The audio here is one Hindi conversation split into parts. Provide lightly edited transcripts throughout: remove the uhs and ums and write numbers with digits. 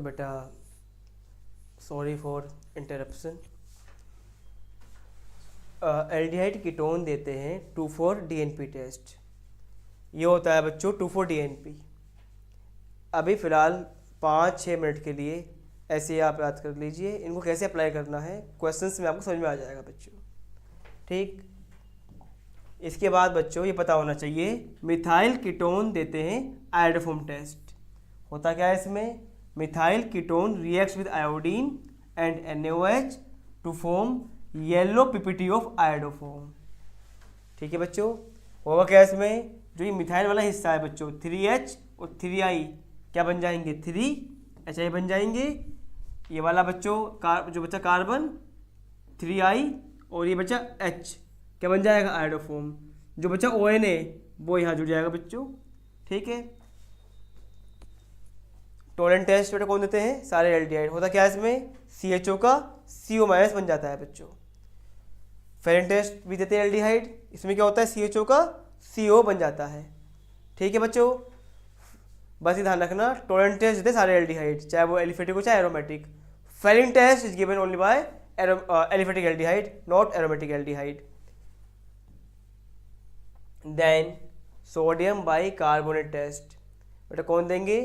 बेटा sorry for interruption. Aldehyde ketone देते हैं 2,4-DNP टेस्ट। ये होता है बच्चों 2,4-DNP। अभी फ़िलहाल 5-6 मिनट के लिए ऐसे ही आप याद कर लीजिए। इनको कैसे अप्लाई करना है क्वेश्चंस में आपको समझ में आ जाएगा बच्चों, ठीक। इसके बाद बच्चों ये पता होना चाहिए मिथाइल कीटोन देते हैं आयोडोफॉर्म टेस्ट। होता क्या है इसमें, methyl ketone reacts with iodine and NaOH to form yellow PPT of iodoform. ठीक है बच्चों, होगा क्या इसमें, जो ये मिथाइल वाला हिस्सा है बच्चों 3H और 3I क्या बन जाएंगे 3HI बन जाएंगे। ये वाला बच्चों जो बच्चा कार्बन 3I और ये बच्चा H क्या बन जाएगा आयोडोफॉर्म। जो बच्चा ONA वो यहाँ जुड़ जाएगा बच्चों, ठीक है। टोलेंट टेस्ट बेटा कौन देते हैं, सारे एल्डिहाइड। होता क्या है इसमें, CHO का CO- बन जाता है बच्चों। फेरेन टेस्ट भी देते हैं एल्डिहाइड, इसमें क्या होता है CHO का CO बन जाता है, ठीक है बच्चों। बस ये ध्यान रखना, टोलेंट टेस्ट देते हैं सारे एल्डिहाइड, चाहे वो एलिफेटिक हो चाहे aromatic. Fehling test is given only by aliphatic aldehyde, not aromatic aldehyde. Then sodium bicarbonate test बेटा कौन देंगे,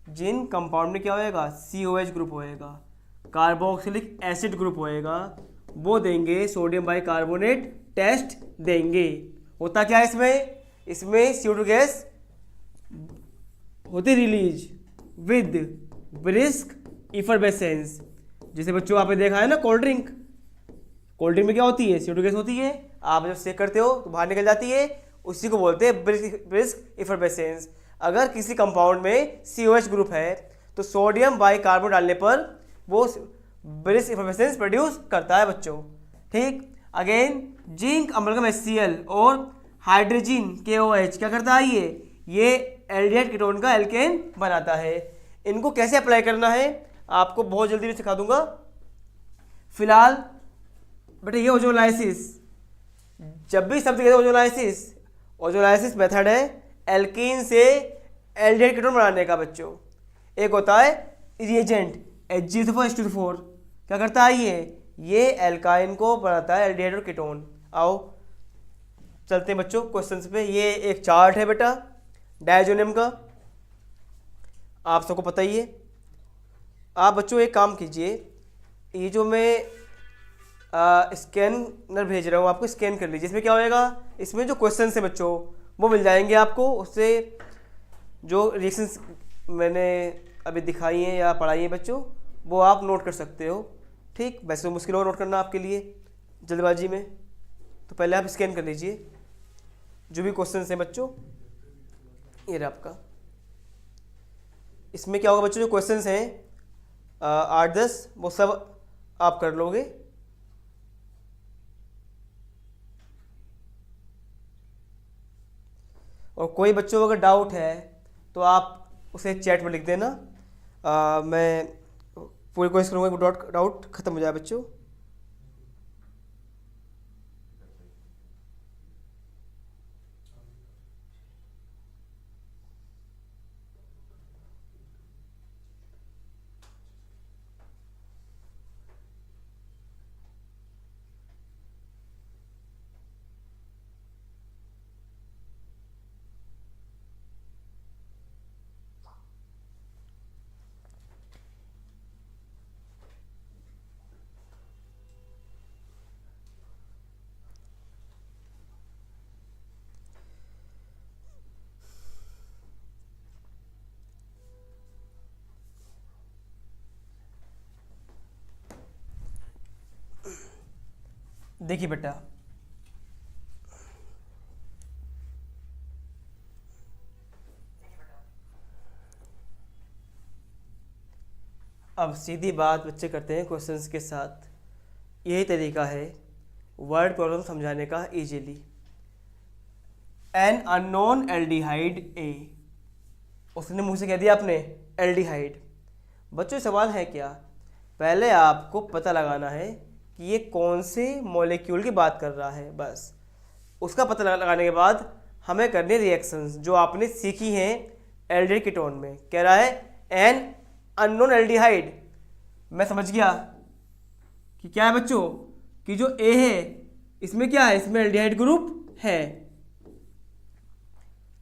जिन कंपाउंड में क्या होएगा COH ग्रुप होएगा, कार्बोक्सिलिक एसिड ग्रुप होएगा, वो देंगे सोडियम बाई कार्बोनेट टेस्ट देंगे। होता क्या है इसमें CO2 गैस होती रिलीज विद ब्रिस्क इफरवेसेंस। जैसे बच्चों आपने देखा है ना कोल्ड ड्रिंक में क्या होती है CO2 गैस होती है, आप जब सेक करते हो तो बाहर निकल जाती है, उसी को बोलते हैं ब्रिस्क इफरवेसेंस। अगर किसी कंपाउंड में COH ग्रुप है तो सोडियम बाई कार्बोनेट डालने पर वो ब्रिस्क इफरवेसेंस प्रोड्यूस करता है बच्चों, ठीक। अगेन जिंक अमलगम HCl और हाइड्रोजन KOH क्या करता है, ये एल्डिहाइड कीटोन का एल्केन बनाता है। इनको कैसे अप्लाई करना है आपको बहुत जल्दी में सिखा दूंगा। फिलहाल बेटा ये ओजोलाइसिस, जब भी शब्द कहते हैं ओजोलाइसिस मेथड है एल्कीन से एल्डिहाइड कीटोन बनाने का बच्चों। एक होता है रिएजेंट Hg4 क्या करता है, ये एल्काइन को बनाता है एल्डिहाइड और कीटोन। आओ चलते हैं बच्चों क्वेश्चंस पे। ये एक चार्ट है बेटा डायजोनियम का, आप सबको पता ही है। आप बच्चों एक काम कीजिए, ये जो मैं स्कैनर भेज रहा हूँ आपको स्कैन कर लीजिए। इसमें क्या होएगा, इसमें जो क्वेश्चन है बच्चों वो मिल जाएंगे आपको, उससे जो रिएक्शंस मैंने अभी दिखाई हैं या पढ़ाई हैं बच्चों वो आप नोट कर सकते हो, ठीक। वैसे तो मुश्किल होगा नोट करना आपके लिए जल्दबाजी में, तो पहले आप स्कैन कर लीजिए जो भी क्वेश्चन हैं बच्चों। ये रहा आपका, इसमें क्या होगा बच्चों, जो क्वेश्चंस हैं 8-10 वो सब आप कर लोगे। और कोई बच्चों को अगर डाउट है तो आप उसे चैट में लिख देना, मैं पूरी कोशिश करूँगा डाउट खत्म हो जाए बच्चों। देखिए बेटा अब सीधी बात बच्चे करते हैं क्वेश्चंस के साथ। यही तरीका है वर्ड प्रॉब्लम समझाने का इजीली। एन अननोन एल्डिहाइड ए, उसने मुंह से कह दिया आपने एल्डिहाइड। बच्चों सवाल है क्या, पहले आपको पता लगाना है कि ये कौन से मॉलिक्यूल की बात कर रहा है, बस उसका पता लगाने के बाद हमें करने रिएक्शंस जो आपने सीखी हैं एल्डिहाइड कीटोन में। कह रहा है एन अननोन एल्डिहाइड। मैं समझ गया कि क्या है बच्चों, कि जो ए है इसमें क्या है, इसमें एल्डिहाइड ग्रुप है।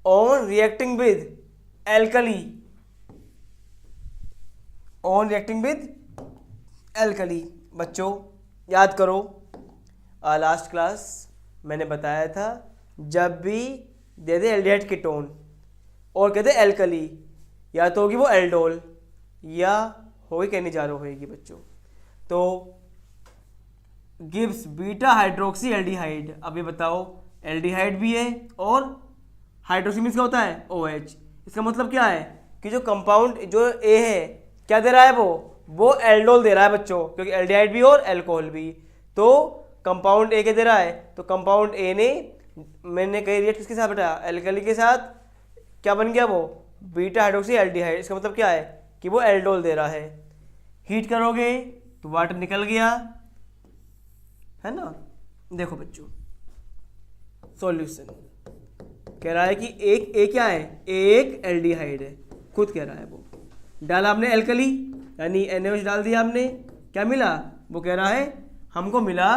On reacting with alkali, on reacting with alkali. बच्चों याद करो, लास्ट क्लास मैंने बताया था जब भी दे दे एल्डिहाइड कीटोन और कहते एल्कली, या तो होगी वो एल्डोल या होगी कैनिजारो होगी बच्चों। तो गिव्स बीटा हाइड्रोक्सी एल्डिहाइड। अब ये बताओ, एल्डिहाइड भी है और हाइड्रोक्सी मीन्स क्या होता है, OH। इसका मतलब क्या है कि जो कंपाउंड जो ए है क्या दे रहा है, वो एल्डोल दे रहा है बच्चों, क्योंकि एल्डिहाइड भी और एल्कोहल भी। तो कंपाउंड ए के दे रहा है, तो कंपाउंड ए ने मैंने कही रिएक्ट किसके साथ बेटा, एल्कली के साथ, क्या बन गया वो बीटा हाइड्रोक्सी एल्डिहाइड। इसका मतलब क्या है कि वो एल्डोल दे रहा है। हीट करोगे तो वाटर निकल गया, है ना। देखो बच्चों सॉल्यूशन कह रहा है कि एक क्या है, एक एल्डिहाइड है, खुद कह रहा है वो। डाला हमने एल्कली यानी NaOH डाल दिया हमने, क्या मिला, वो कह रहा है हमको मिला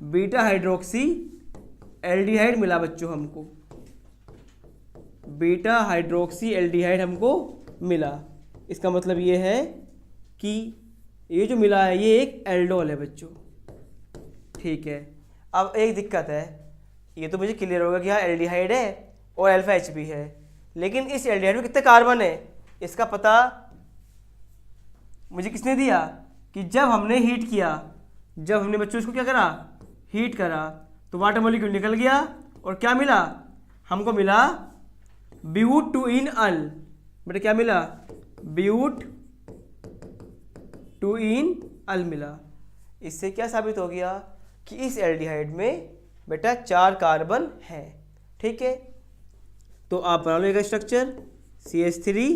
बीटा हाइड्रोक्सी एल्डिहाइड मिला बच्चों, हमको बीटा हाइड्रोक्सी एल्डिहाइड हमको मिला। इसका मतलब ये है कि ये जो मिला है ये एक एल्डोल है बच्चों, ठीक है। अब एक दिक्कत है, ये तो मुझे क्लियर होगा कि हाँ एल्डिहाइड है और अल्फा H भी है, लेकिन इस एल्डिहाइड में कितने कार्बन है इसका पता मुझे किसने दिया, कि जब हमने हीट किया, जब हमने बच्चों इसको क्या करा, हीट करा, तो वाटर मॉलिक्यूल निकल गया और क्या मिला, हमको मिला ब्यूट टू इन अल। बेटा क्या मिला, ब्यूट टू इन अल मिला। इससे क्या साबित हो गया कि इस एल्डिहाइड में बेटा 4 कार्बन है, ठीक है। तो आप बना लो एक structure CH3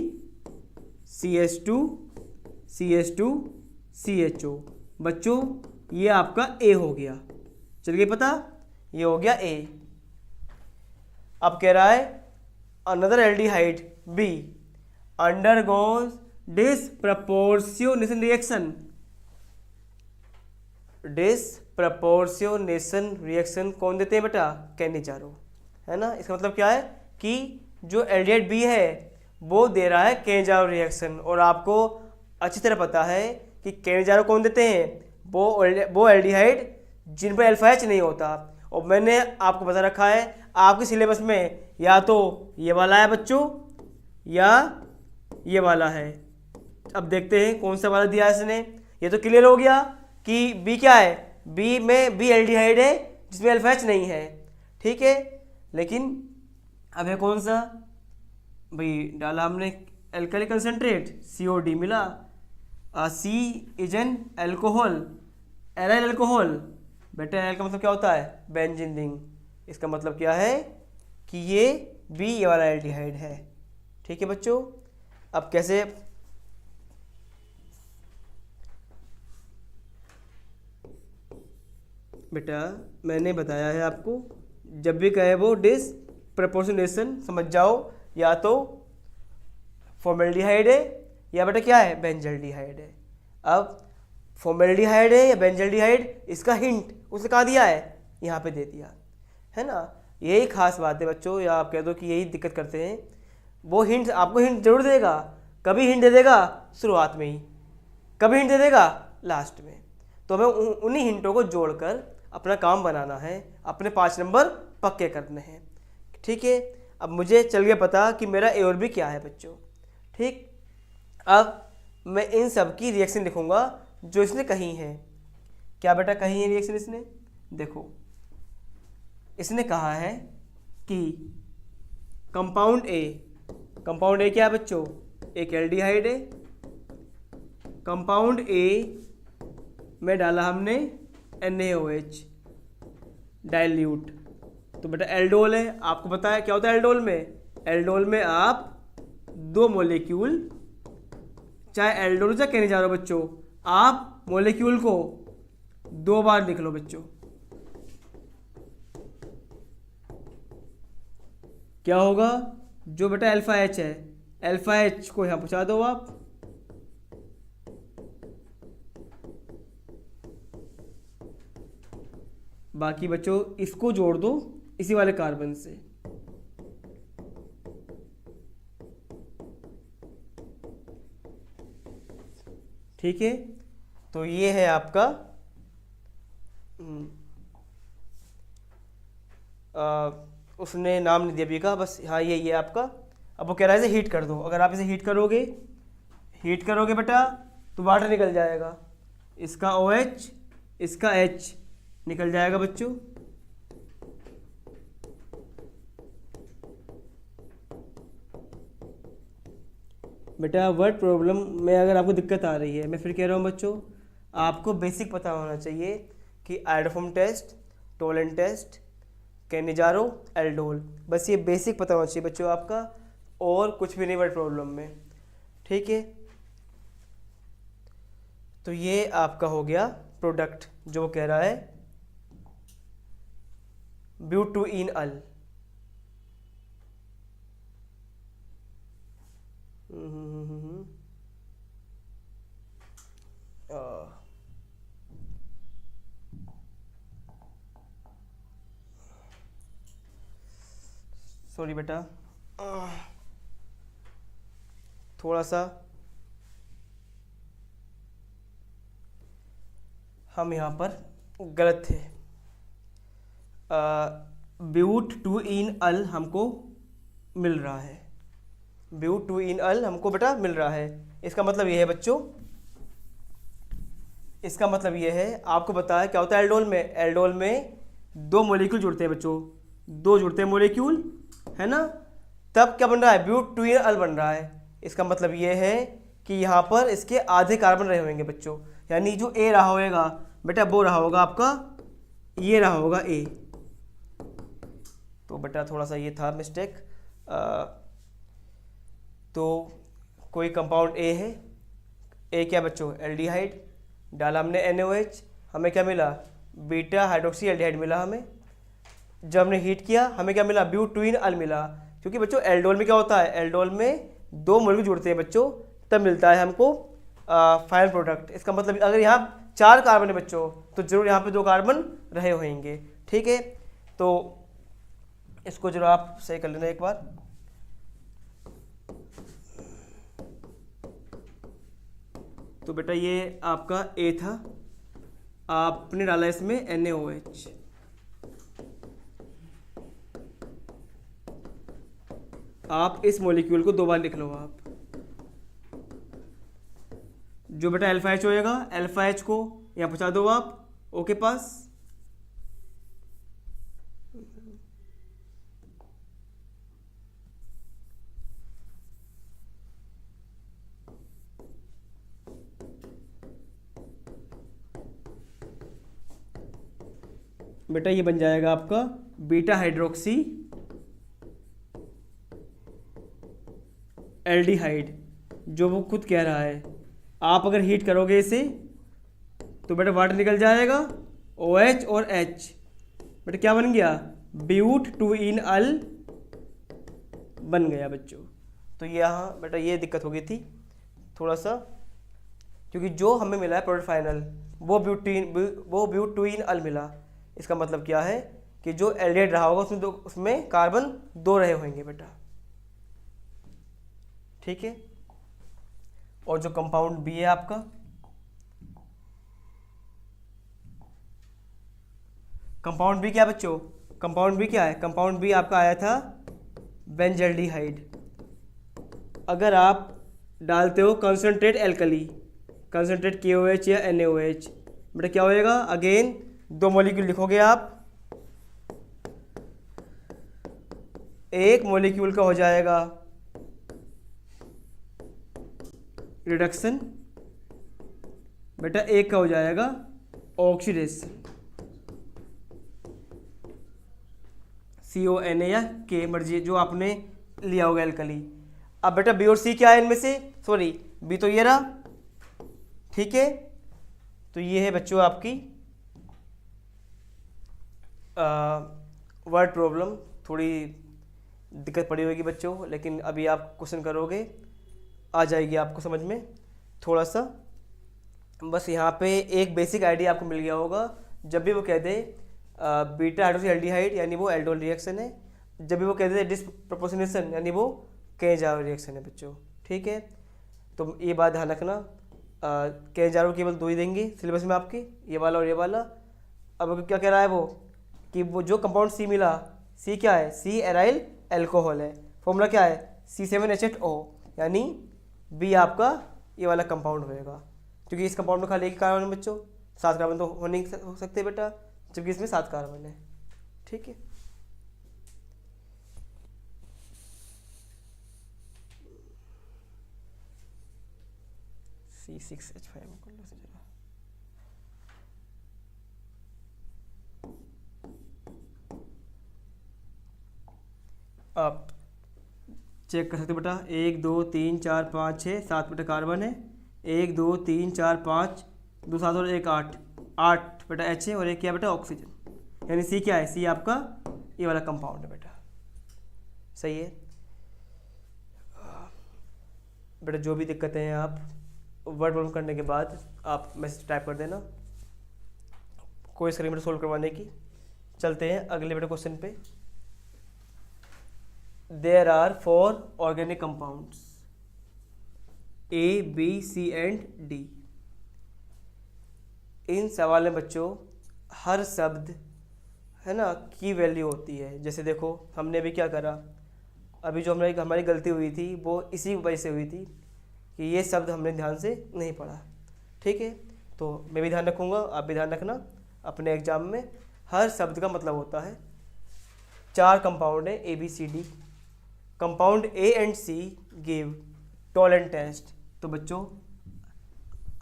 CH2 CH2 CHO। बच्चों ये आपका A हो गया, चल गया पता, ये हो गया A। अब कह रहा है another aldehyde B undergoes disproportionation reaction. Disproportionation reaction कौन देते हैं बेटा, कैनिजारो, है ना। इसका मतलब क्या है कि जो एल्डिहाइड B है वो दे रहा है कैनिजारो रिएक्शन, और आपको अच्छी तरह पता है कि कैनिजारो कौन देते हैं, वो एल्डिहाइड जिन पर अल्फा H नहीं होता। और मैंने आपको बता रखा है आपके सिलेबस में या तो ये वाला है बच्चों या ये वाला है। अब देखते हैं कौन सा वाला दिया है इसने। ये तो क्लियर हो गया कि B क्या है, B एल्डिहाइड है जिसमें अल्फा H नहीं है, ठीक है। लेकिन अब है कौन सा भाई, डाला हमने एल्कली कंसंट्रेट COD मिला। C is an alcohol, aryl alcohol. बेटा एराइल का मतलब क्या होता है, बेंजीन रिंग। इसका मतलब क्या है कि ये वाला एल्डिहाइड है, ठीक है बच्चों। अब कैसे, बेटा मैंने बताया है आपको, जब भी कहे वो डिसप्रपोर्शनेशन समझ जाओ, या तो फॉर्मेल्डिहाइड है या बेटा क्या है, बेंजल्डिहाइड है। अब फॉर्मेल्डिहाइड है या बेंजल्डिहाइड, इसका हिंट उसने कहा दिया है, यहाँ पे दे दिया है ना। यही खास बात है बच्चों, या आप कह दो कि यही दिक्कत करते हैं। वो हिंट आपको हिंट जरूर देगा, कभी हिंट दे देगा शुरुआत में ही, कभी हिंट दे देगा लास्ट में। तो हमें उन्हीं हिंटों को जोड़कर अपना काम बनाना है, अपने 5 नंबर पक्के करने हैं, ठीक है। अब मुझे चल गया पता कि मेरा A और B क्या है बच्चों, ठीक। अब मैं इन सब की रिएक्शन लिखूंगा जो इसने कही है। क्या बेटा कही है रिएक्शन इसने, देखो इसने कहा है कि कंपाउंड ए क्या है बच्चों, एक एल्डिहाइड है। कंपाउंड ए में डाला हमने NaOH डाइल्यूट, तो बेटा एल्डोल है। आपको पता है क्या होता है एल्डोल में, एल्डोल में आप 2 मॉलिक्यूल, चाहे एल्डोल चाहे कैनिजारो बच्चों, आप मॉलिक्यूल को 2 बार लिख लो बच्चों। क्या होगा, जो बेटा अल्फा H है, अल्फा H को यहाँ पहुँचा दो आप, बाकी बच्चों इसको जोड़ दो इसी वाले कार्बन से। ठीक है, तो ये है आपका उसने नाम नहीं दिया अभी का, बस हाँ ये आपका। अब वो कह रहा है इसे हीट कर दो। अगर आप इसे हीट करोगे बेटा तो वाटर निकल जाएगा, इसका OH इसका H निकल जाएगा बच्चों। बेटा वर्ड प्रॉब्लम में अगर आपको दिक्कत आ रही है, मैं फिर कह रहा हूँ बच्चों, आपको बेसिक पता होना चाहिए कि iodoform test, Tollens test, Cannizzaro, aldol, बस ये बेसिक पता होना चाहिए बच्चों आपका, और कुछ भी नहीं वर्ड प्रॉब्लम में। ठीक है, तो ये आपका हो गया प्रोडक्ट जो कह रहा है ब्यूटूइनअल। सॉरी बेटा, थोड़ा सा हम यहाँ पर गलत थे। ब्यूटूइनअल हमको मिल रहा है, ब्यूटूइनअल हमको बेटा मिल रहा है। इसका मतलब ये है बच्चों, इसका मतलब ये है, आपको पता है क्या होता है एल्डोल में। एल्डोल में दो मॉलिक्यूल जुड़ते हैं बच्चों, दो जुड़ते हैं मॉलिक्यूल, है ना, तब क्या बन रहा है, ब्यूटूइनअल बन रहा है। इसका मतलब ये है कि यहाँ पर इसके आधे कार्बन रहे होंगे बच्चों, यानी जो ए रहा होगा बेटा वो रहा होगा आपका, ये रहा होगा ए। तो बेटा थोड़ा सा ये था मिस्टेक। तो कोई कंपाउंड ए है, ए क्या बच्चों, एल्डिहाइड, डाला हमने NaOH, हमें क्या मिला, बीटा हाइड्रोक्सी एल्डिहाइड मिला हमें। जब हमने हीट किया हमें क्या मिला, ब्यूटूइनअल मिला। क्योंकि बच्चों एल्डोल में क्या होता है, एल्डोल में दो मॉलिक्यूल जुड़ते हैं बच्चों, तब मिलता है हमको फाइनल प्रोडक्ट। इसका मतलब अगर यहाँ 4 कार्बन है बच्चों तो जरूर यहाँ पे 2 कार्बन रहे होंगे। ठीक है, तो इसको जरूर आप सही कर लेना एक बार। तो बेटा ये आपका ए था, आपने डाला इसमें NaOH। आप इस मॉलिक्यूल को 2 बार लिख लो आप। जो बेटा अल्फा H होएगा, अल्फा H को यहाँ पहुँचा दो आप O के पास। बेटा ये बन जाएगा आपका बीटा हाइड्रोक्सी एल्डिहाइड, जो वो खुद कह रहा है। आप अगर हीट करोगे इसे तो बेटा वाटर निकल जाएगा, OH और H, बेटा क्या बन गया, ब्यूटूइनअल बन गया बच्चों। तो यहाँ बेटा ये दिक्कत हो गई थी थोड़ा सा, क्योंकि जो हमें मिला है प्रोडक्ट फाइनल वो ब्यूटूइनअल मिला। इसका मतलब क्या है कि जो एल्डिहाइड रहा होगा उसमें कार्बन 2 रहे होंगे बेटा। ठीक है, और जो कंपाउंड बी है आपका, कंपाउंड बी क्या बच्चों, कंपाउंड बी क्या है, कंपाउंड बी आपका आया था बेंजल्डिहाइड। अगर आप डालते हो कंसंट्रेट एल्कली, कंसंट्रेट KOH या NaOH, बेटा क्या होएगा, अगेन 2 मॉलिक्यूल लिखोगे आप, एक मॉलिक्यूल का हो जाएगा रिडक्शन, बेटा एक का हो जाएगा ऑक्सीडेशन, CONA या K मर्जी जो आपने लिया होगा एल्कली। अब बेटा बी और सी क्या है इनमें से, सॉरी बी तो ये रहा। ठीक है, तो ये है बच्चों आपकी वर्ड प्रॉब्लम। थोड़ी दिक्कत पड़ी होगी बच्चों, लेकिन अभी आप क्वेश्चन करोगे आ जाएगी आपको समझ में थोड़ा सा। बस यहाँ पे एक बेसिक आइडिया आपको मिल गया होगा। जब भी वो कह दे बीटा हाइड्रोक्सी एल्डिहाइड यानी वो एल्डोल रिएक्शन है। जब भी वो कहते हैं डिसप्रोपोर्शनेशन यानी वो केजारो रिएक्शन है बच्चों, ठीक है। तो ये बात ध्यान रखना, केजारो केवल 2 ही देंगे सिलेबस में आपके, ये वाला और ये वाला। अब क्या कह रहा है वो कि वो जो कंपाउंड सी मिला, सी क्या है, सी एराइल एल्कोहल है, फॉर्मूला क्या है C7H8O, यानी बी आपका ये वाला कंपाउंड होएगा, क्योंकि इस कंपाउंड में खाली एक कार्बन है बच्चों, 7 कार्बन तो हो नहीं हो सकते बेटा, जबकि इसमें 7 कार्बन है, ठीक है। C6H5 कर लो जरा। आप चेक कर सकते हो बेटा, 1 2 3 4 5 6 7 बेटा कार्बन है, 1 2 3 4 5 2 7 और 1 8 8 बेटा H है, और एक क्या बेटा ऑक्सीजन, यानी सी क्या है, सी आपका ये वाला कंपाउंड है बेटा, सही है बेटा। जो भी दिक्कतें हैं आप वर्ड प्रॉब्लम करने के बाद आप मैसेज टाइप कर देना, कोशिश करेंगे बेटा सोल्व करवाने की। चलते हैं अगले बेटा क्वेश्चन पे। There are 4 organic compounds A, B, C and D। इन सवाल में बच्चों हर शब्द है ना की वैल्यू होती है। जैसे देखो हमने अभी क्या करा, अभी जो हमारी गलती हुई थी वो इसी वजह से हुई थी कि ये शब्द हमने ध्यान से नहीं पढ़ा, ठीक है। तो मैं भी ध्यान रखूँगा, आप भी ध्यान रखना, अपने एग्जाम में हर शब्द का मतलब होता है। 4 कंपाउंड है A, B, C, D। Compound A and C give Tollens test. तो बच्चों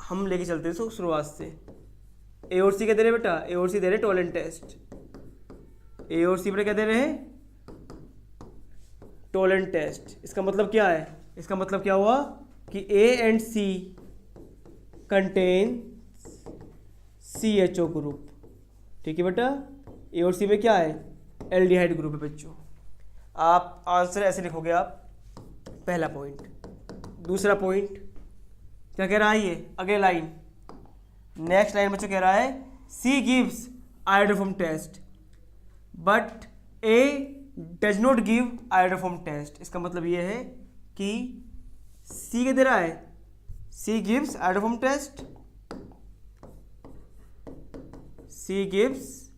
हम लेके चलते हैं शुरुआत से। A और C क्या दे रहे बेटा, A और C दे रहे टोलेंट टेस्ट, A और C बेटा क्या दे रहे हैं टोलेंट टेस्ट। इसका मतलब क्या है, इसका मतलब क्या हुआ कि A and C contain CHO group, ठीक है बेटा। A और C में क्या है, एल्डिहाइड ग्रुप है बच्चों। आप आंसर ऐसे लिखोगे आप, पहला पॉइंट। दूसरा पॉइंट क्या कह रहा है, ये अगले लाइन, नेक्स्ट लाइन बच्चों कह रहा है C gives iodoform test but A does not give iodoform test. इसका मतलब ये है कि C क्या दे रहा है, C gives iodoform test, C gives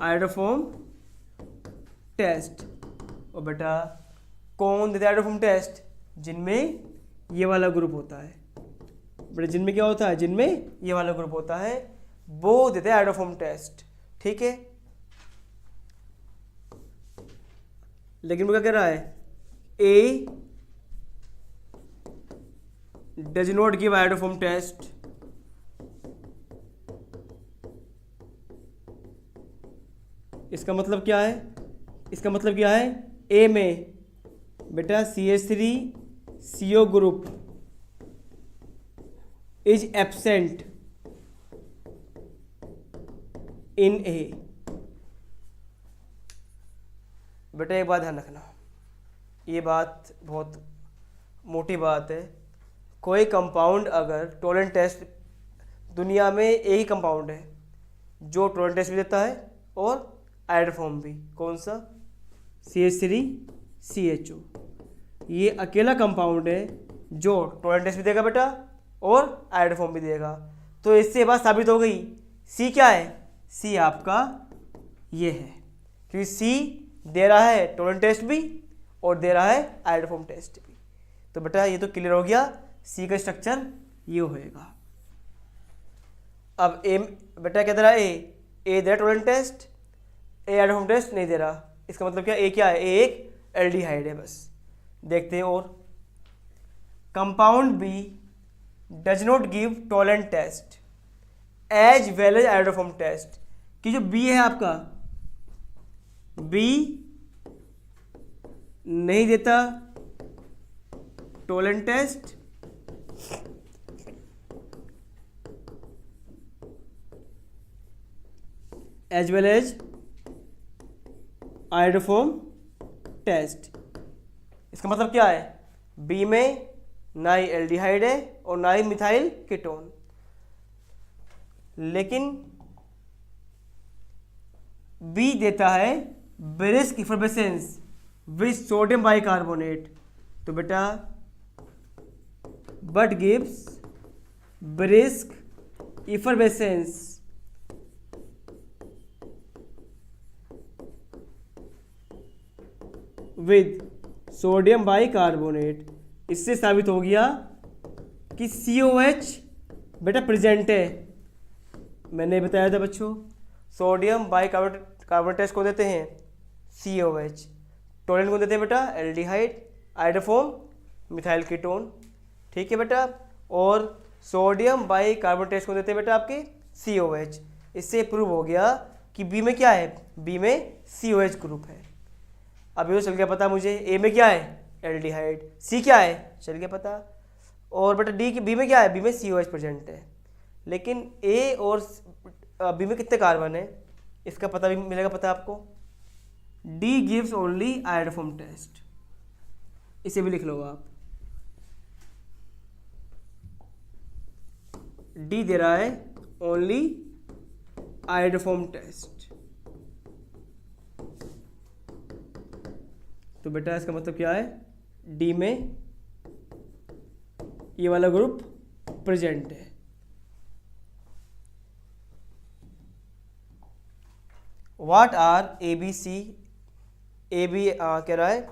iodoform test. और बेटा कौन देता है आयोडोफॉर्म टेस्ट, जिनमें ये वाला ग्रुप होता है बेटा, जिनमें क्या होता है, जिनमें ये वाला ग्रुप होता है वो देते हैं आयोडोफॉर्म टेस्ट, ठीक है। लेकिन वो क्या कह रहा है, A does not give iodoform test, इसका मतलब क्या है, इसका मतलब क्या है, A में बेटा CH3CO group is absent in A। बेटा एक बात ध्यान रखना, ये बात बहुत मोटी बात है। कोई कंपाउंड अगर टोलेंट टेस्ट, दुनिया में एक ही कंपाउंड है जो टोलेंट टेस्ट भी देता है और आयोडोफॉर्म भी, कौन सा, CH3CHO। ये अकेला कंपाउंड है जो टोलेंट टेस्ट भी देगा बेटा और आयोडोफॉर्म भी देगा। तो इससे बात साबित हो गई, C क्या है, C आपका ये है, क्योंकि C दे रहा है टोलेंट टेस्ट भी और दे रहा है आयोडोफॉर्म टेस्ट भी। तो बेटा ये तो क्लियर हो गया, C का स्ट्रक्चर ये होएगा। अब A बेटा क्या दे रहा है, A दे रहा Tollens test, A iodoform test नहीं दे रहा। इसका मतलब क्या, A क्या है, A एक एल्डिहाइड है बस। देखते हैं और, compound B does not give Tollens test as well as iodoform test. कि जो B है आपका, B नहीं देता Tollens test as well as iodoform test. इसका मतलब क्या है, बी में ना ही एल्डिहाइड है और ना ही मिथाइल कीटोन, लेकिन बी देता है brisk effervescence with sodium bicarbonate. तो बेटा but gives brisk effervescence with sodium bicarbonate. इससे साबित हो गया कि COH बेटा प्रेजेंट है। मैंने बताया था बच्चों, सोडियम बाइकार्बोनेट टेस्ट को देते हैं COH, टोलेंट को देते हैं बेटा एल्डिहाइड, आइडोफॉर्म मिथाइल कीटोन। ठीक है बेटा, और सोडियम बाइकार्बोनेट टेस्ट को देते हैं बेटा आपके COH। इससे प्रूव हो गया कि बी में क्या है, बी में COH ग्रुप है। अब ये तो चल गया पता मुझे ए में क्या है एल्डिहाइड, सी क्या है चल गया पता, और बेटा डी की बी में क्या है, बी में COH प्रेजेंट है। लेकिन ए और बी में कितने कार्बन है इसका पता भी मिलेगा पता आपको। D gives only iodoform test, इसे भी लिख लो आप। डी दे रहा है ओनली आयोडोफॉर्म टेस्ट। तो बेटा इसका मतलब क्या है, डी में ये वाला ग्रुप प्रेजेंट है। What are A B C, A B कह रहा है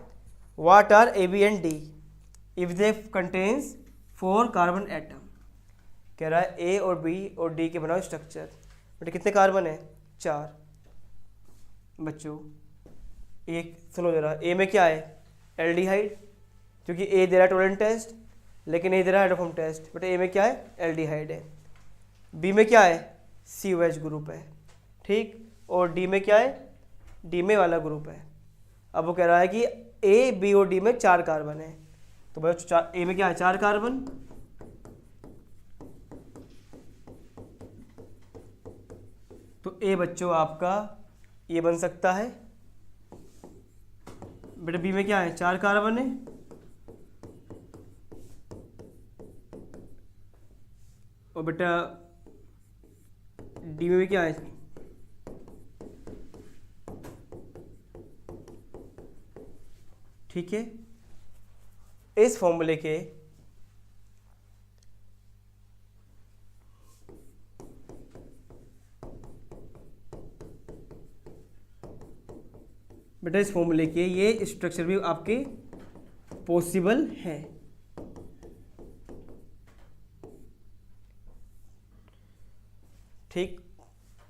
what are A B and D if they contains 4 carbon atom. कह रहा है ए और बी और डी के बनाओ स्ट्रक्चर। बेटा कितने कार्बन है, 4 बच्चों। एक सुनो जरा, ए में क्या है एल्डिहाइड, क्योंकि ए दे रहा है टोलेंट टेस्ट लेकिन ए दे रहा है आइडोफॉर्म टेस्ट। बट ए में क्या है एल्डिहाइड है। बी में क्या है COH ग्रुप है, ठीक, और डी में क्या है, डी में वाला ग्रुप है। अब वो कह रहा है कि ए बी और डी में 4 कार्बन है। तो बच्चों ए में क्या है 4 कार्बन, तो ए बच्चों आपका ये बन सकता है। बेटा बी में क्या है 4 कार्बन है, और बेटा डी में भी क्या है, ठीक है। इस फॉर्मूले के बेटा इस फॉर्मूले के ये स्ट्रक्चर भी आपके पॉसिबल है। ठीक,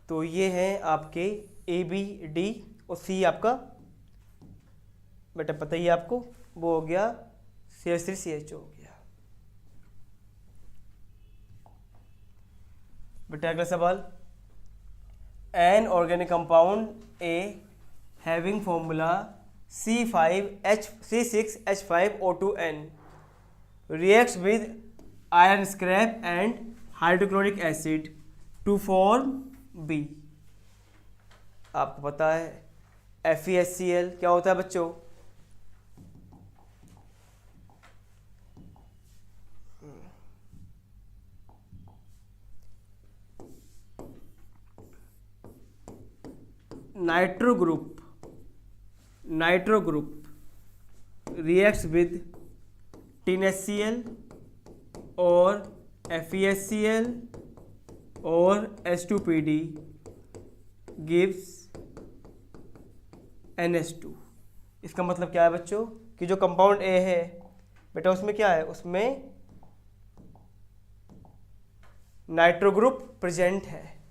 तो ये है आपके ए बी डी और सी आपका बेटा पता ही है आपको, वो हो गया CH3CH हो गया। बेटा अगला सवाल, an organic compound A having formula C6H5O2N reacts with iron scrap and hydrochloric acid to form B। आपको पता है FeHCl क्या होता है बच्चों, nitro group reacts with TnHCl और FeHCl और H2PD gives NH2। इसका मतलब क्या है बच्चों कि जो कंपाउंड ए है बेटा उसमें क्या है, उसमें नाइट्रो ग्रुप प्रेजेंट है।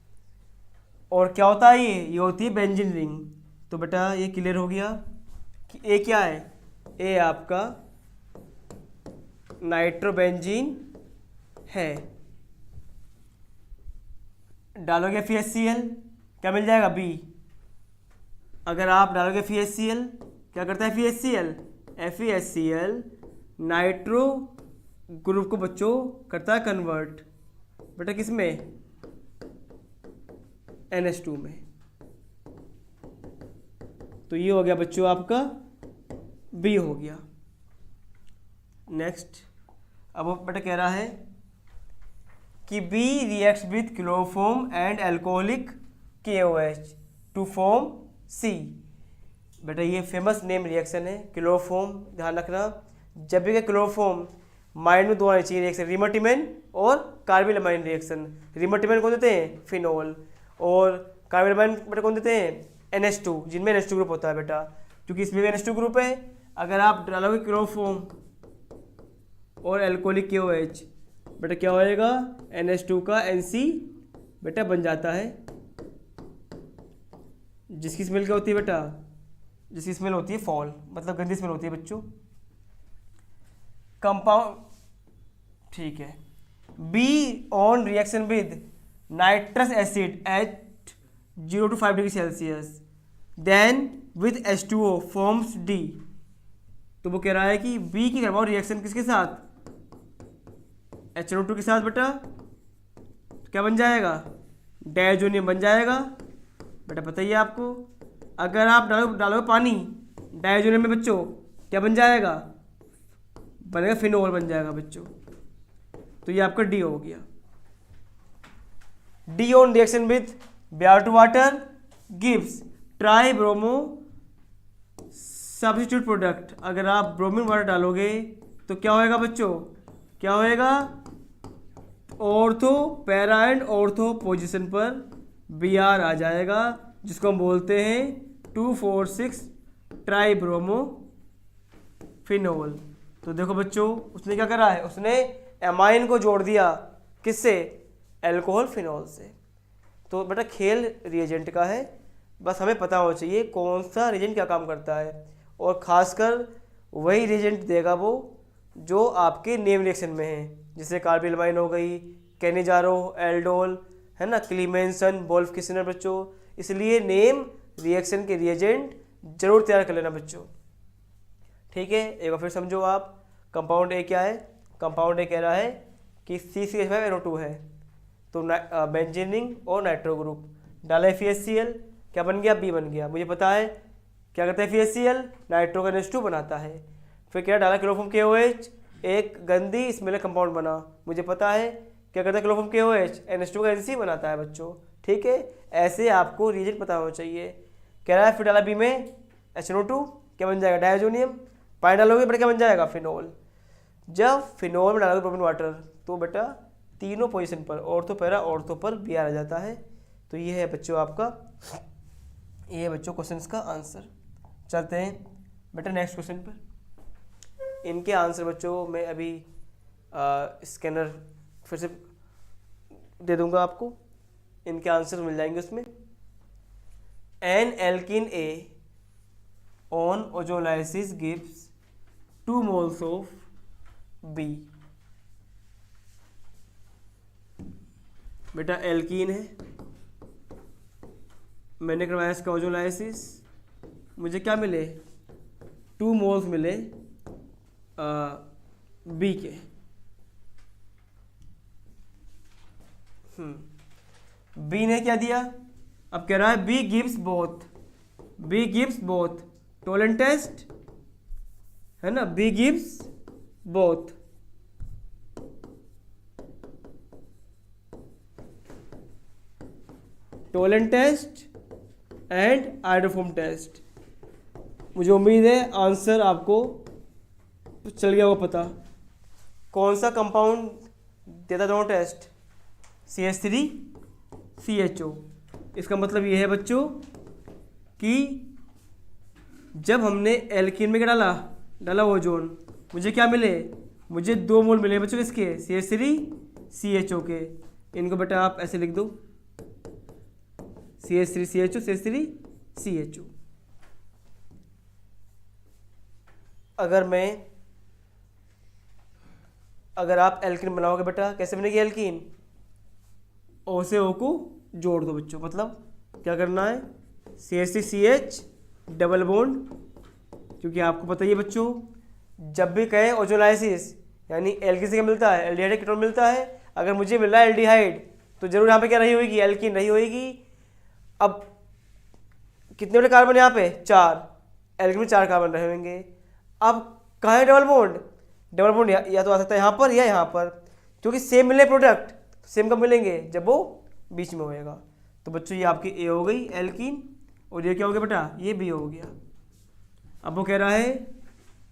और क्या होता है ये होती है बेंजीन रिंग। तो बेटा ये क्लियर हो गया कि ए क्या है, ए आपका नाइट्रोबेंजीन है। डालोगे FeHCl क्या मिल जाएगा बी। अगर आप डालोगे FeHCl क्या करता है FeHCl नाइट्रो ग्रुप को बच्चों करता है कन्वर्ट बेटा किस में, NH2 में। तो ये हो गया बच्चों आपका बी हो गया। नेक्स्ट, अब वो बेटा कह रहा है कि B reacts with chloroform and alcoholic KOH to form C. बेटा ये फेमस नेम रिएक्शन है क्लोरोफॉर्म, ध्यान रखना। जब भी क्लोरोफॉर्म माइंड में दो आने चाहिए रिएक्शन, रिमोटिमेन और कार्बिलमाइन रिएक्शन। रिमोटिमेन कौन देते हैं? फिनोल। और कार्बिलमाइन बेटा कौन देते हैं? NH2, जिनमें NH2 ग्रुप होता है बेटा, क्योंकि इसमें भी NH2 ग्रुप है। अगर आप डालोगे क्लोरोफॉर्म और एल्कोहलिक KOH, बेटा क्या होएगा? NH2 का NC बेटा बन जाता है, जिसकी स्मेल क्या होती है बेटा? जिसकी स्मेल होती है फॉल, मतलब गंदी स्मेल होती है बच्चों। कंपाउंड, ठीक है। B on reaction with nitrous acid at 0 to 5 degree Celsius then with H2O forms D। तो वो कह रहा है कि बी की करवाओ रिएक्शन किसके साथ? HNO2 के साथ बेटा, क्या बन जाएगा? डायजोनियम बन जाएगा। बेटा पता ही है आपको, अगर आप डालोगे पानी डायजोनियम में बच्चों, क्या बन जाएगा? बनेगा फिनोल बन जाएगा बच्चों। तो ये आपका डी हो गया। D on reaction with Br2 water gives try bromo substitute product. अगर आप ब्रोमीन वाटर डालोगे तो क्या होएगा बच्चों? क्या होएगा? Ortho para and ortho position पर Br आ जाएगा, जिसको हम बोलते हैं 2,4,6 ट्राई ब्रोमो फिनोल। तो देखो बच्चों, उसने क्या करा है? उसने एमाइन को जोड़ दिया किससे? एल्कोहल फिनोल से। तो बेटा खेल रिएजेंट का है, बस हमें पता होना चाहिए कौन सा रिएजेंट क्या काम करता है, और खासकर वही रिएजेंट देगा वो जो आपके नेम रिएक्शन में है, जैसे कार्बिलमाइन हो गई, कैनिजारो, एल्डोल, है ना, क्लीमेंसन, वोल्फ किसनर बच्चों। इसलिए नेम रिएक्शन के रिएजेंट जरूर तैयार कर लेना बच्चों, ठीक है। एक बार फिर समझो आप, कंपाउंड ए क्या है? कंपाउंड ए कह रहा है कि CCH5NO2 है, तो बेंजीन रिंग और नाइट्रो ग्रुप। डाला FeHCl, क्या बन गया? बी बन गया। मुझे पता है क्या करता है FeHCl? नाइट्रो का NH2 बनाता है। फिर क्या डाला? क्लोरोफॉर्म KOH, एक गंदी स्मेल कंपाउंड बना। मुझे पता है क्या करता है क्लोरोफॉर्म KOH? NH2 का NC बनाता है बच्चों, ठीक है। ऐसे आपको रीजन पता होना चाहिए। कह रहा है फिर डाला बी में HNO2, क्या बन जाएगा? डायजोनियम। पानी डालोगे बेटा क्या बन जाएगा? फिनोल। जब फिनोल में डालोगे ब्रोमीन वाटर तो बेटा तीनों पोजीशन पर, ऑर्थो पैरा ऑर्थो पर Br आ जाता है। तो ये है बच्चों आपका, ये है बच्चों क्वेश्चंस का आंसर। चलते हैं बेटा नेक्स्ट क्वेश्चन पर। इनके आंसर बच्चों मैं अभी स्कैनर फिर से दे दूंगा आपको, इनके आंसर मिल जाएंगे उसमें। An alkene A on ozolysis gives 2 moles of B। बेटा एल्कीन है, मैंने करवाया इसका ओजोलाइसिस, मुझे क्या मिले? 2 मोल्स मिले बी के। बी ने क्या दिया? अब कह रहा है B gives both Tollens test, है ना, B gives both Tollens test and iodoform test. मुझे उम्मीद है आंसर आपको चल गया होगा पता। कौन सा कंपाउंड देता दोनों टेस्ट? CH3CHO। इसका मतलब ये है बच्चों कि जब हमने एल्कीन में क्या डाला ओजोन, मुझे क्या मिले? मुझे 2 मोल मिले बच्चों इसके CH3CHO के। इनको बेटा आप ऐसे लिख दो, CH3CHO CH3CHO। अगर आप एल्कीन बनाओगे बेटा, कैसे बनेगी एल्कीन? O से O को जोड़ दो बच्चों, मतलब क्या करना है? CH3CH डबल बॉन्ड, क्योंकि आपको पता ही है बच्चों जब भी कहे ओजोलाइसिस यानी एल्कीन से क्या मिलता है? एल्डिहाइड कीटोन मिलता है। अगर मुझे मिल रहा है एल्डिहाइड तो जरूर यहाँ पे क्या रही होगी? एल्कीन रही होगी। अब कितने बड़े कार्बन यहाँ पे? 4, एल्कीन में 4 कार्बन रहे होंगे। अब कहाँ है डबल बॉन्ड? डबल बॉन्ड या तो आ सकता है यहाँ पर या यहाँ पर, क्योंकि सेम मिले प्रोडक्ट, सेम कब मिलेंगे? जब वो बीच में होएगा। तो बच्चों ये आपकी ए हो गई एल्कीन, और ये क्या हो गया बेटा, ये बी हो गया। अब वो कह रहा है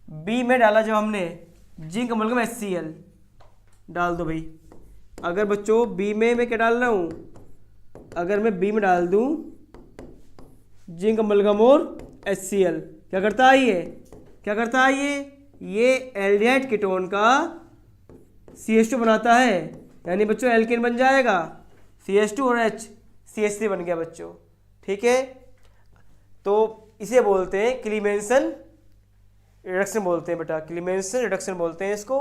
बी में डाला जब हमने जिंक अमलगम HCl, डाल दो भाई। अगर बच्चों बी में मैं क्या डाल रहा हूँ, अगर मैं बी में डाल दूँ जिंक अमलगम और HCl, क्या करता है ये, क्या करता है ये एल्डिहाइड कीटोन का CH2 बनाता है, यानी बच्चों एल्केन बन जाएगा। CH2 और H CH3 बन गया बच्चों, ठीक है। तो इसे बोलते हैं क्लीमेंसन रिडक्शन बोलते हैं बेटा, क्लीमेंसन रिडक्शन बोलते हैं इसको।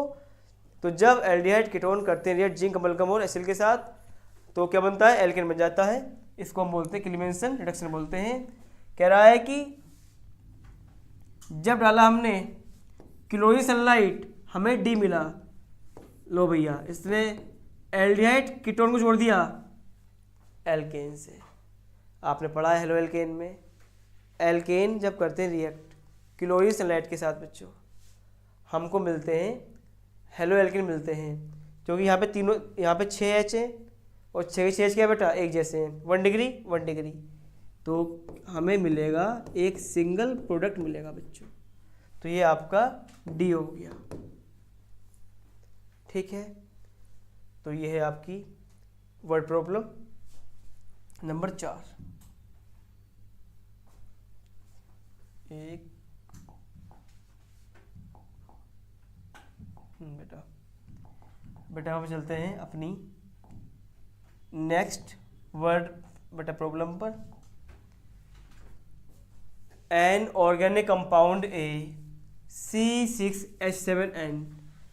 तो जब एल्डिहाइड कीटोन करते हैं रिएक्ट जिंक अमलगम और HCl के साथ, तो क्या बनता है, एल्केन बन जाता है। इसको हम बोलते हैं क्लीमेंसन रिडक्शन बोलते हैं। कह रहा है कि जब डाला हमने क्लोरीन सनलाइट, हमें डी मिला। लो भैया, इसने एल्डिहाइड कीटोन को जोड़ दिया एल्केन से। आपने पढ़ा है हेलो एल्केन में, एल्केन जब करते हैं रिएक्ट क्लोरीन सनलाइट के साथ बच्चों, हमको मिलते हैं हेलो एल्केन मिलते हैं, क्योंकि यहाँ पे तीनों, यहाँ पे 6H है और 6H क्या है बेटा, एक जैसे हैं, 1 डिग्री 1 डिग्री। तो हमें मिलेगा एक सिंगल प्रोडक्ट मिलेगा बच्चों। तो ये आपका डी हो गया, ठीक है। तो ये है आपकी वर्ड प्रॉब्लम नंबर 4। बेटा अब चलते हैं अपनी नेक्स्ट वर्ड बेटा प्रॉब्लम पर। एन ऑर्गेनिक कंपाउंड C6H7N,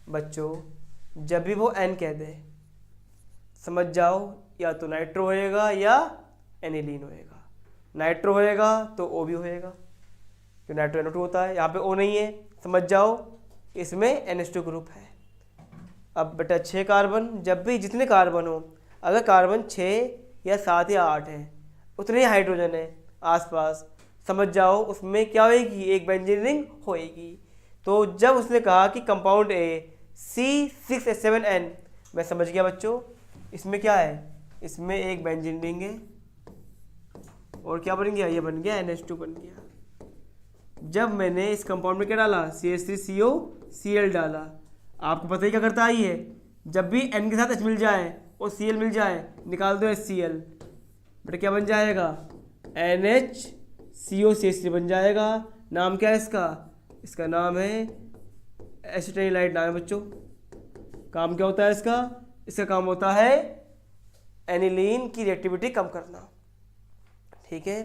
बच्चों जब भी वो N कह दे समझ जाओ, या तो नाइट्रो होएगा या एनिलीन होएगा। नाइट्रो होएगा तो O भी होएगा, जो नाइट्रो NO2 होता है। यहाँ पे O नहीं है, समझ जाओ इसमें NH2 ग्रुप है। अब बेटा 6 कार्बन, जब भी जितने कार्बन हो, अगर कार्बन 6 या 7 या 8 है, उतने ही हाइड्रोजन है आसपास, समझ जाओ उसमें क्या होएगी, एक बेंजीन रिंग होएगी। तो जब उसने कहा कि कंपाउंड C6H7N, मैं समझ गया बच्चों इसमें क्या है, इसमें एक बेंजीन रिंग है और क्या बन गया, ये बन गया NH2 बन गया। जब मैंने इस कंपाउंड में क्या डाला, CH3COCl डाला, आपको पता ही क्या करता है ये, जब भी N के साथ H मिल जाए और Cl मिल जाए, निकाल दो HCl, बेटा क्या बन जाएगा, NHCOCH3 बन जाएगा। नाम क्या है इसका, इसका नाम है एसिटाइलाइड नाम है बच्चों। काम क्या होता है इसका, इसका काम होता है एनिलीन की रिएक्टिविटी कम करना, ठीक है।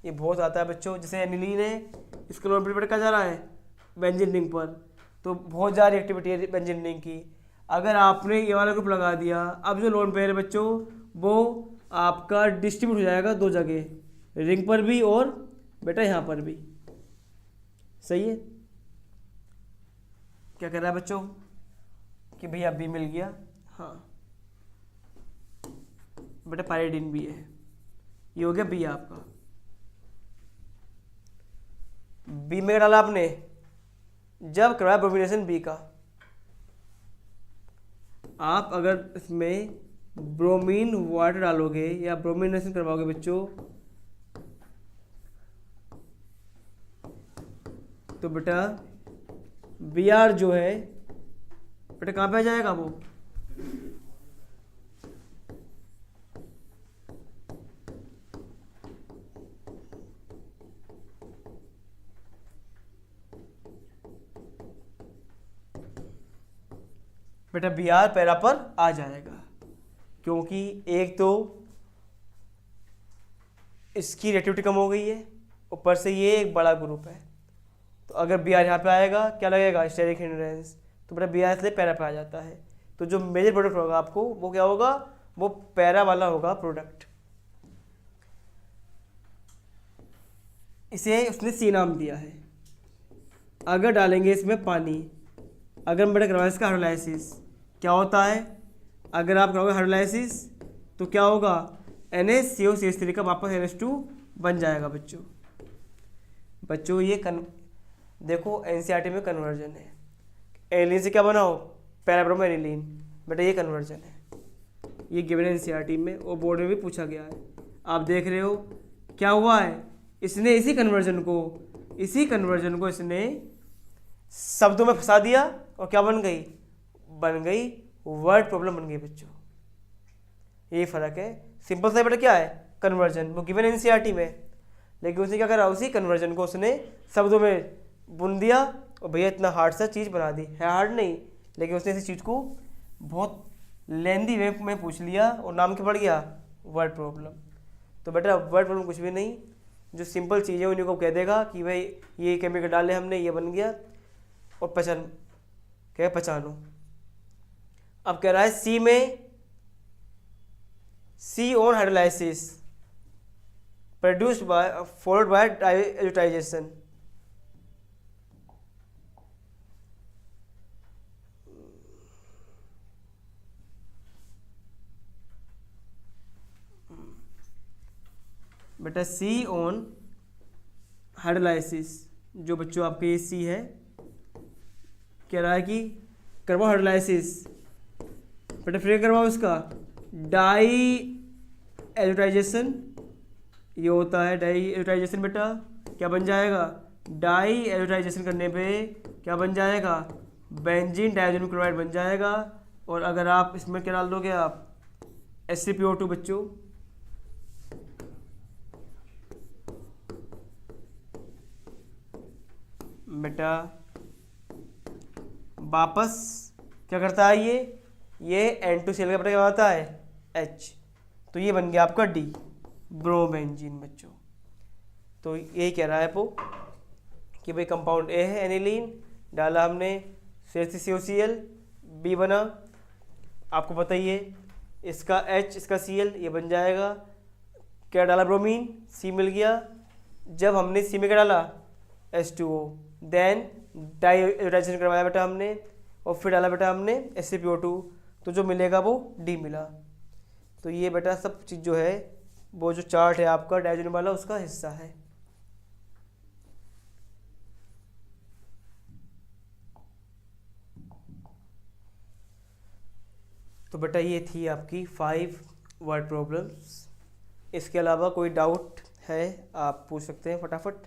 ये बहुत आता है बच्चों, जैसे एनिलीन है, इसका लोन पेपर क्या जा रहा है, बेंजीन रिंग पर, तो बहुत ज़्यादा रिएक्टिविटी है बेंजीन रिंग की। अगर आपने ये वाला ग्रुप लगा दिया, अब जो लोन पेयर है बच्चों वो आपका डिस्ट्रीब्यूट हो जाएगा 2 जगह, रिंग पर भी और बेटा यहाँ पर भी, सही है। क्या कर रहा है बच्चों कि भैया बी मिल गया, हाँ बेटा पायरिडीन भी है, ये हो गया बी आपका। बी में डाला आपने, जब करवाया ब्रोमिनेशन बी का, आप अगर इसमें ब्रोमीन वाटर डालोगे या ब्रोमिनेशन करवाओगे बच्चों, तो बेटा Br जो है बेटा कहाँ पे आ जाएगा वो, बेटा Br पैरा पर आ जाएगा, क्योंकि एक तो इसकी रिएक्टिविटी कम हो गई है, ऊपर से ये एक बड़ा ग्रुप है। तो अगर Br यहाँ पे आएगा क्या लगेगा, स्टेरिक हिंड्रेंस, तो बेटा Br इसलिए पैरा पे आ जाता है। तो जो मेजर प्रोडक्ट होगा आपको वो क्या होगा, वो पैरा वाला होगा प्रोडक्ट। इसे उसने सी नाम दिया है। अगर डालेंगे इसमें पानी, अगर हम बेटा करवाएं इसका हाइड्रोलाइसिस, क्या होता है, अगर आप करोगे हाइड्रोलाइसिस तो क्या होगा, NaCO3 का वापस NH2 बन जाएगा बच्चों। बच्चों ये देखो एनसीईआरटी में कन्वर्जन है, एनिलीन से क्या बनाओ, पैराब्रोमो एनिलीन, बेटा ये कन्वर्जन है, ये गिवन एनसीईआरटी में और बोर्ड में भी पूछा गया है। आप देख रहे हो क्या हुआ है, इसने इसी कन्वर्जन को इसने शब्दों में फंसा दिया और क्या बन गई वर्ड प्रॉब्लम बन गई बच्चों। यही फर्क है। सिंपल सा बेटा क्या है कन्वर्जन, वो गिवन एनसीईआरटी में, लेकिन उसने क्या करा उसी कन्वर्जन को उसने शब्दों में बुन दिया और भैया इतना हार्ड सा चीज़ बना दी है। हार्ड नहीं, लेकिन उसने इसी चीज़ को बहुत लेंदी वे में पूछ लिया और नाम क्या पड़ गया वर्ड प्रॉब्लम। तो बेटा वर्ड प्रॉब्लम कुछ भी नहीं, जो सिंपल चीज़ें उन्हीं को कह देगा कि भाई ये केमिकल डाले हमने, ये बन गया और पहचानो। अब कह रहा है सी में C on hydrolysis produced by followed by dilutisation. बेटा सी ऑन हाइड्रोलाइसिस, जो बच्चों आपके ये सी है, कह रहा है कि करवाओ हाइड्रोलाइसिस। बेटा फिर करवाओ उसका डाई एल्यूटाइजेशन, ये होता है डाई एल्यूटाइजेशन। बेटा क्या बन जाएगा डाई एल्यूटाइजेशन करने पे क्या बन जाएगा बेंजीन डाइज़ोनियम क्लोराइड बन जाएगा। और अगर आप इसमें क्या डाल दोगे आप HCpO2 बच्चों, बेटा वापस क्या करता है ये N2Cl का बेटा क्या होता है H, तो ये बन गया आपका D ब्रोमेंजीन बच्चों। तो यही कह रहा है वो कि भाई कंपाउंड A है एनिलीन, डाला हमने CH3COCl, B बना, आपको पता ही है इसका H इसका Cl ये बन जाएगा। क्या डाला ब्रोमीन, C मिल गया। जब हमने C में क्या डाला H2O, देन डाइल्यूटाइजेशन करवाया बेटा हमने और फिर डाला बेटा हमने HCpO2, तो जो मिलेगा वो D मिला। तो ये बेटा सब चीज़ जो है वो जो चार्ट है आपका डाइज़ोनियम वाला उसका हिस्सा है। तो बेटा ये थी आपकी 5 वर्ड प्रॉब्लम्स। इसके अलावा कोई डाउट है आप पूछ सकते हैं फटाफट।